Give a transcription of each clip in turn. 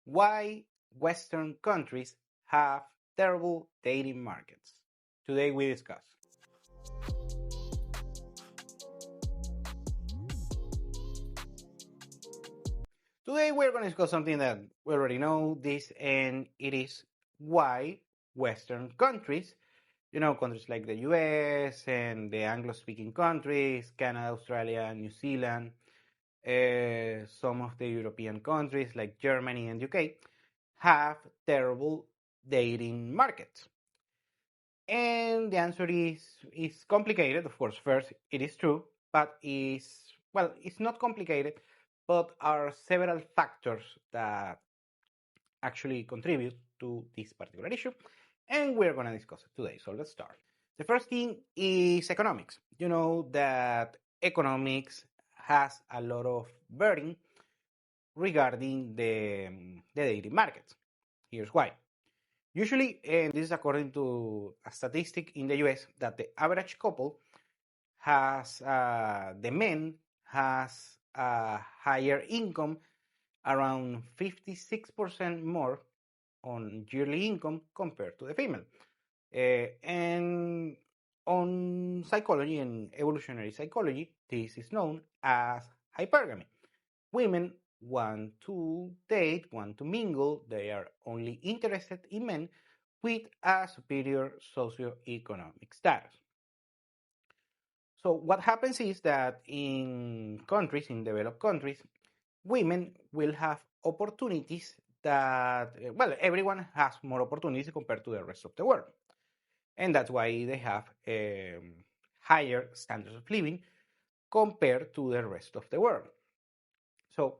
Why Western countries have terrible dating markets. Today we discuss. Today we're going to discuss something that we already know this, and it is why Western countries, countries like the US and the Anglo-speaking countries, Canada, Australia, New Zealand, some of the European countries like Germany and UK have terrible dating markets. And the answer is complicated, of course. First, it is true, but it's not complicated, but are several factors that actually contribute to this particular issue, and we're going to discuss it today. So let's start. The first thing is economics. You know that economics has a lot of burden regarding the dating markets. Here's why. Usually, and this is according to a statistic in the US, that the average couple has, the men has a higher income, around 56% more on yearly income compared to the female. And on psychology and evolutionary psychology, this is known as hypergamy. Women want to date, want to mingle, they are only interested in men with a superior socioeconomic status. So what happens is that in countries, in developed countries, women will have opportunities that, everyone has more opportunities compared to the rest of the world. And that's why they have higher standards of living compared to the rest of the world. So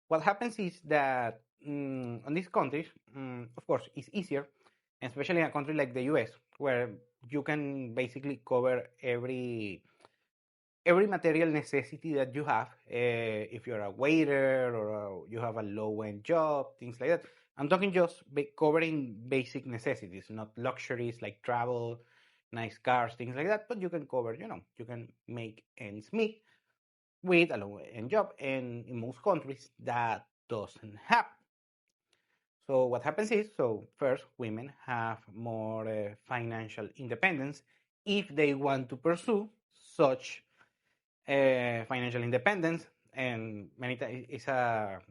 what happens is that on these countries, of course, it's easier, especially in a country like the US, where you can basically cover every material necessity that you have. If you're a waiter or you have a low-end job, things like that. I'm talking just covering basic necessities, not luxuries like travel, nice cars, things like that. But you can cover, you can make ends meet with a low-end job, and in most countries that doesn't happen. So what happens is, first, women have more financial independence if they want to pursue such financial independence, and many times it's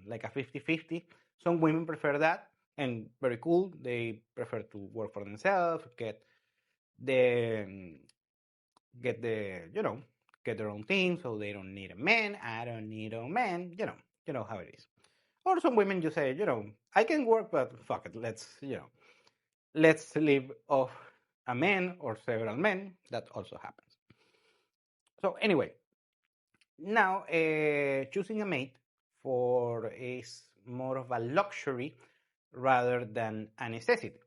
like a 50-50. Some women prefer that, and very cool. They prefer to work for themselves, the get the get their own thing, so they don't need a man. I don't need a man. You know how it is. Or some women just say, I can work, but fuck it, let's live off a man or several men. That also happens. So anyway, now choosing a mate for is more of a luxury rather than a necessity.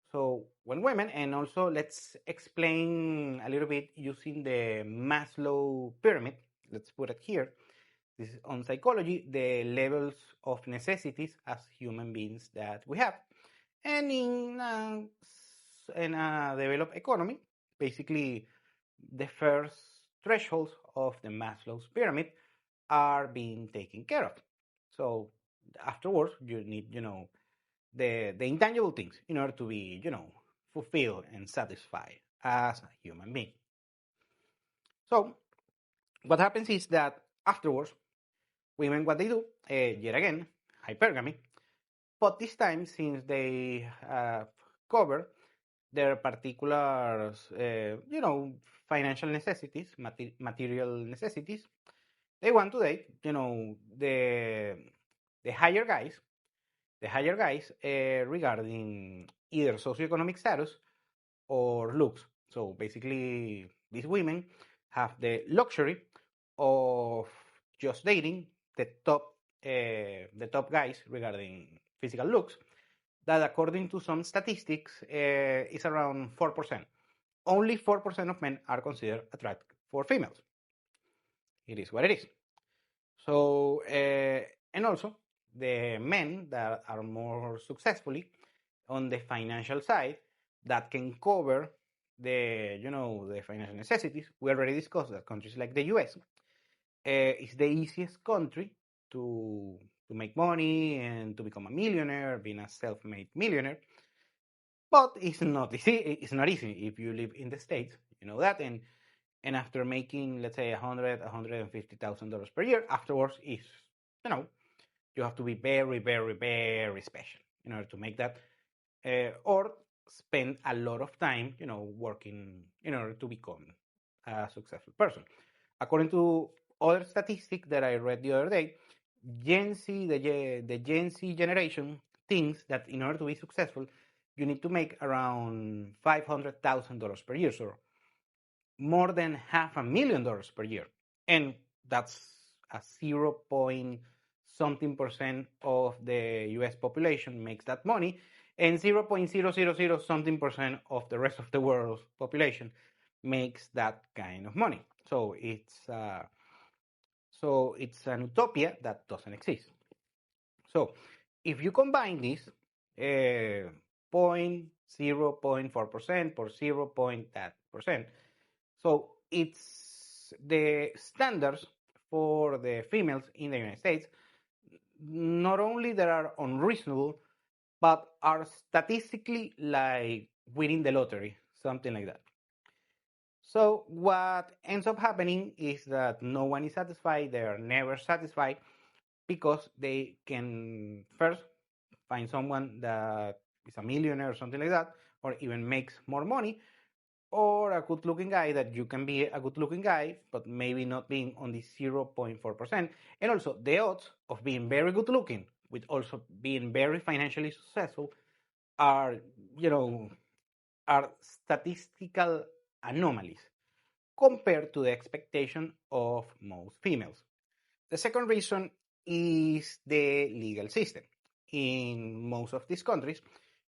So when women, and also let's explain a little bit using the Maslow pyramid. Let's put it here. This is on psychology, the levels of necessities as human beings that we have. And in a developed economy, basically the first thresholds of the Maslow's pyramid are being taken care of. So afterwards, you need, the intangible things in order to be, fulfilled and satisfied as a human being. So what happens is that afterwards, women, what they do, yet again, hypergamy, but this time, since they cover their particular, financial necessities, material necessities, they want to date, the higher guys, regarding either socioeconomic status or looks. So basically, these women have the luxury of just dating the top guys regarding physical looks. That, according to some statistics, is around 4%. Only 4% of men are considered attractive for females. It is what it is. So, and also the men that are more successfully on the financial side that can cover the financial necessities. We already discussed that countries like the US is the easiest country to to make money and to become a millionaire, being a self-made millionaire. But it's not easy. It's not easy if you live in the States. You know that, and after making, let's say, $150,000 per year, afterwards is, you know, you have to be very, very, very special in order to make that, or spend a lot of time, working in order to become a successful person. According to other statistics that I read the other day, the Gen Z generation thinks that in order to be successful, you need to make around $500,000 per year, so more than half a million dollars per year. And that's a 0 point something percent of the US population makes that money, and 0.000 something percent of the rest of the world's population makes that kind of money. So it's an utopia that doesn't exist. So if you combine this, 0.4% per 0 point that percent, so it's the standards for the females in the United States, not only that are unreasonable, but are statistically like winning the lottery, something like that. So what ends up happening is that no one is satisfied. They are never satisfied because they can first find someone that is a millionaire or something like that, or even makes more money, or a good looking guy that you can be a good looking guy, but maybe not being on the 0.4%. And also, the odds of being very good looking with also being very financially successful are, you know, are statistical anomalies compared to the expectation of most females. The second reason is the legal system. In most of these countries,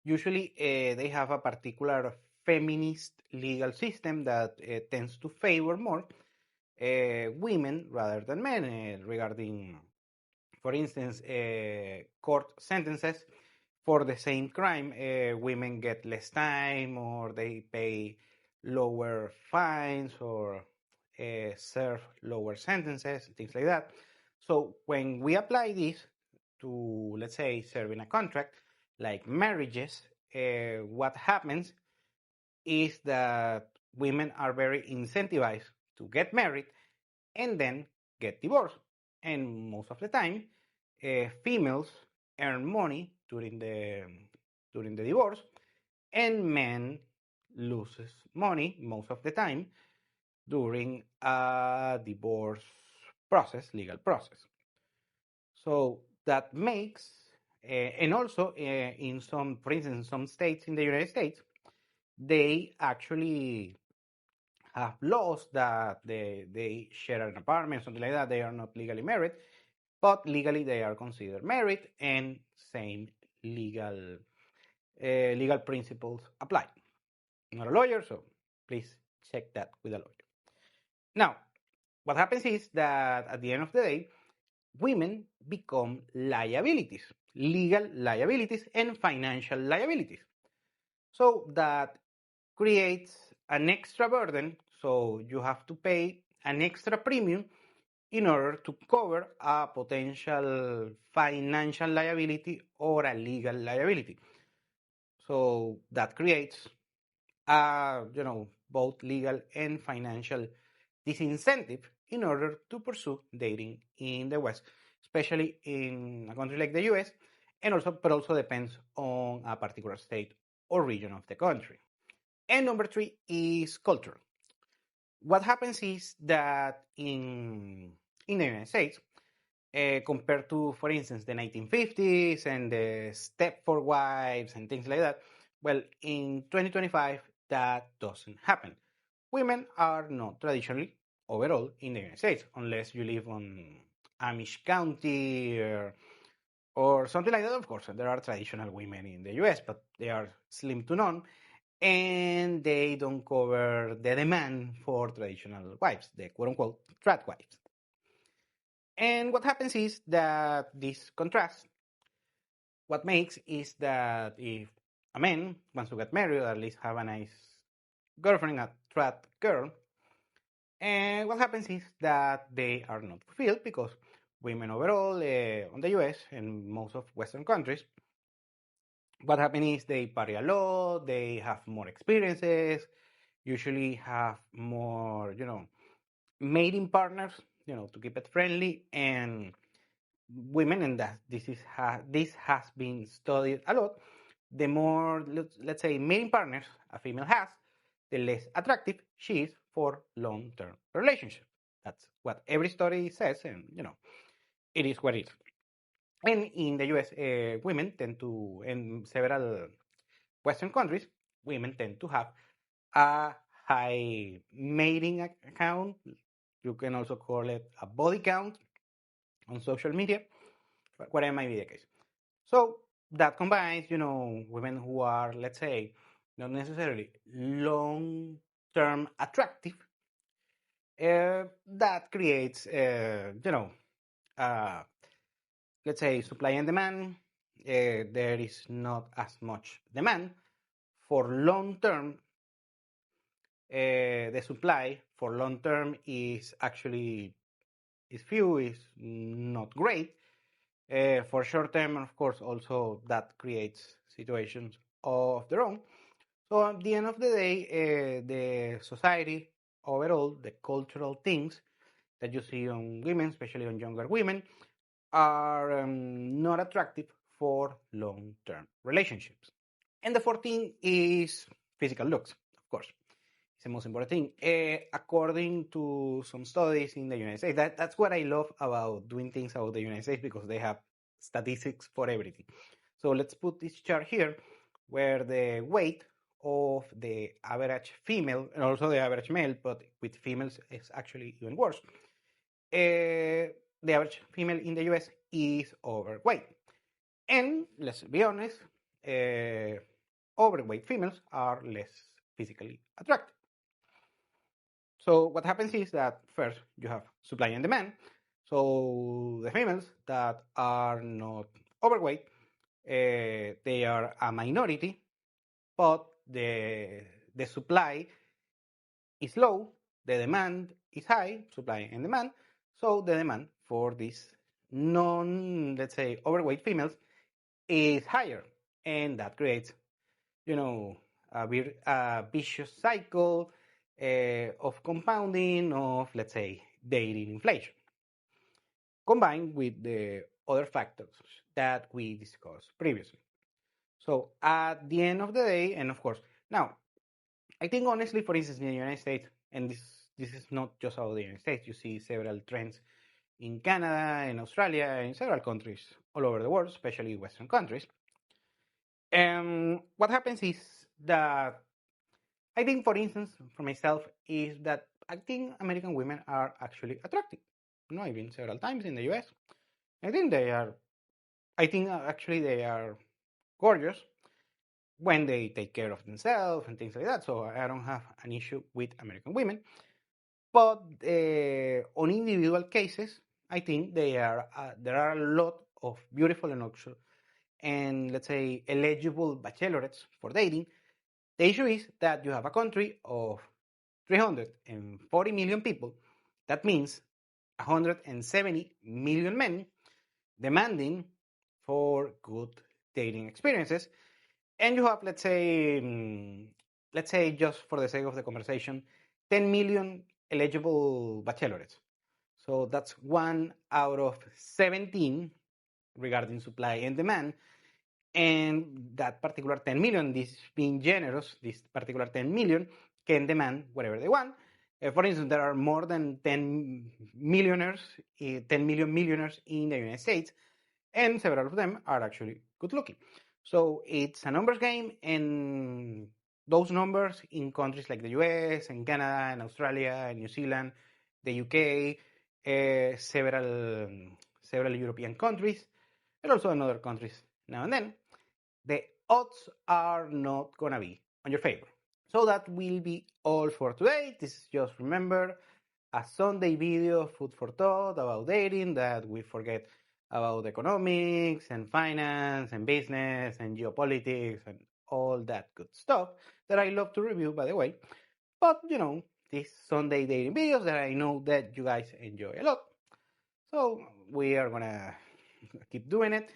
usually they have a particular feminist legal system that tends to favor more women rather than men regarding, for instance, court sentences for the same crime. Women get less time, or they pay lower fines, or serve lower sentences, things like that. So when we apply this to, let's say, serving a contract like marriages, what happens is that women are very incentivized to get married and then get divorced. And most of the time, females earn money during the divorce, and men loses money most of the time during a divorce process, legal process. So that makes, and also in some, for instance, some states in the United States, they actually have laws that they share an apartment, something like that. They are not legally married, but legally they are considered married, and same legal legal principles apply. I'm not a lawyer, so please check that with a lawyer. Now, what happens is that at the end of the day, women become liabilities, legal liabilities and financial liabilities. So that creates an extra burden. So you have to pay an extra premium in order to cover a potential financial liability or a legal liability. So that creates both legal and financial disincentive in order to pursue dating in the West, especially in a country like the US, and also depends on a particular state or region of the country. And number three is culture. What happens is that in the United States, compared to, for instance, the 1950s and the Stepford wives and things like that, well, in 2025, that doesn't happen. Women are not traditionally overall in the United States, unless you live on Amish County or something like that. Of course, there are traditional women in the US, but they are slim to none, and they don't cover the demand for traditional wives, the quote-unquote trad wives. And what happens is that this contrast, what makes is that if a man wants to get married, or at least have a nice girlfriend, a trad girl, and what happens is that they are not fulfilled because women overall on the US and most of Western countries. What happens is they party a lot, they have more experiences, usually have more, mating partners, to keep it friendly, and women, and that this has been studied a lot. The more, let's say, mating partners a female has, the less attractive she is for long-term relationships. That's what every study says, and it is what it is. And in the US, women tend to, in several Western countries, women tend to have a high mating account. You can also call it a body count on social media, whatever might be the case. So that combines, women who are, let's say, not necessarily long-term attractive. That creates, uh, let's say, supply and demand. There is not as much demand for long-term. The supply for long-term is actually is few, is not great. For short term, of course, also that creates situations of their own. So at the end of the day, the society overall, the cultural things that you see on women, especially on younger women, are not attractive for long-term relationships. And the fourth thing is physical looks, of course. It's the most important thing. According to some studies in the United States, that's what I love about doing things about the United States, because they have statistics for everything. So let's put this chart here where the weight of the average female and also the average male, but with females it's actually even worse. The average female in the US is overweight. And let's be honest, overweight females are less physically attractive. So what happens is that first you have supply and demand. So the females that are not overweight, they are a minority, but the supply is low, the demand is high, supply and demand. So the demand for these let's say, overweight females is higher, and that creates, a vicious cycle of compounding of, let's say, dating inflation, combined with the other factors that we discussed previously. So at the end of the day, and of course, now, I think honestly, for instance, in the United States, and this is not just about the United States, you see several trends in Canada, in Australia, in several countries all over the world, especially Western countries. And what happens is that I think, for instance, for myself, is that I think American women are actually attractive. I've been several times in the US. I think actually they are gorgeous when they take care of themselves and things like that. So I don't have an issue with American women. But on individual cases, I think there are a lot of beautiful and let's say eligible bachelorettes for dating. The issue is that you have a country of 340 million people. That means 170 million men demanding for good dating experiences. And you have, let's say just for the sake of the conversation, 10 million eligible bachelorettes. So that's 1 out of 17 regarding supply and demand. And that particular 10 million, this being generous, this particular 10 million can demand whatever they want. For instance, there are more than 10 millionaires, 10 million millionaires in the United States, and several of them are actually good looking. So it's a numbers game, and those numbers in countries like the US and Canada and Australia and New Zealand, the UK, several European countries, and also in other countries now and then, the odds are not gonna be on your favor. So that will be all for today. This is just, remember, a Sunday video, food for thought about dating, that we forget about economics and finance and business and geopolitics and all that good stuff that I love to review, by the way. But these Sunday dating videos that I know that you guys enjoy a lot. So we are gonna keep doing it,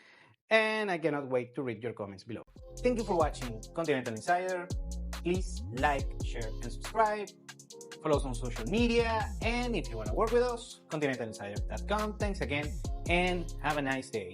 and I cannot wait to read your comments below. Thank you for watching Continental Insider. Please like, share, and subscribe. Follow us on social media, and if you want to work with us, continentalinsider.com. Thanks again, and have a nice day.